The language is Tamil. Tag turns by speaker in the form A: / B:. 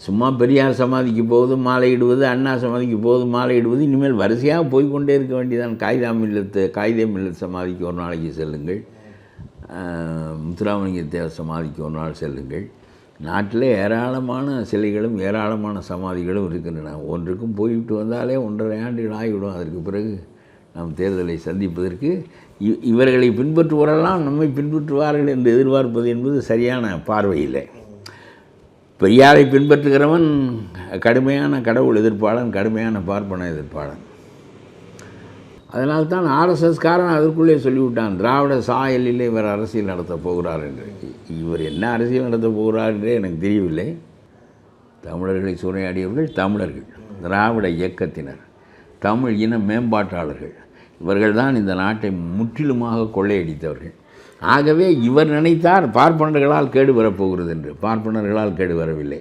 A: சும்மா பெரியார் சமாதிக்கு போகுது மாலையிடுவது, அண்ணா சமாதிக்கு போகுது மாலையிடுவது, இனிமேல் வரிசையாக போய்கொண்டே இருக்க வேண்டியதான். காயிதே மில்லத் சமாதிக்கு ஒரு நாளைக்கு செல்லுங்கள், முத்துராமலிங்க தேவர் சமாதிக்கு ஒரு நாள் செல்லுங்கள். நாட்டில் ஏராளமான சிலைகளும் ஏராளமான சமாதிகளும் இருக்கின்றன. ஒன்றுக்கும் போய்விட்டு வந்தாலே 1.5 ஆண்டுகள் ஆகிவிடும். அதற்கு பிறகு நாம் தேர்தலை சந்திப்பதற்கு இவர்களை பின்பற்றுவரெல்லாம் நம்மை பின்பற்றுவார்கள் என்று எதிர்பார்ப்பது என்பது சரியான பார்வையில்லை. பெரியாரை பின்பற்றுகிறவன் கடுமையான கடவுள் எதிர்ப்பாளன், கடுமையான பார்ப்பன எதிர்ப்பாளன். அதனால்தான் ஆர்எஸ்எஸ்காரன் அதற்குள்ளே சொல்லிவிட்டான், திராவிட சாயலில் இவர் அரசியல் நடத்தப் போகிறார் என்று. இவர் என்ன அரசியல் நடத்தப் போகிறார் என்றே எனக்கு தெரியவில்லை. தமிழர்களை சூறையாடியவர்கள் தமிழர்கள், திராவிட இயக்கத்தினர், தமிழ் இன மேம்பாட்டாளர்கள், இவர்கள் தான் இந்த நாட்டை முற்றிலுமாக கொள்ளையடித்தவர்கள். ஆகவே இவர் நினைத்தார் பார்ப்பனர்களால் கேடு வரப்போகிறது என்று. பார்ப்பனர்களால் கேடு வரவில்லை.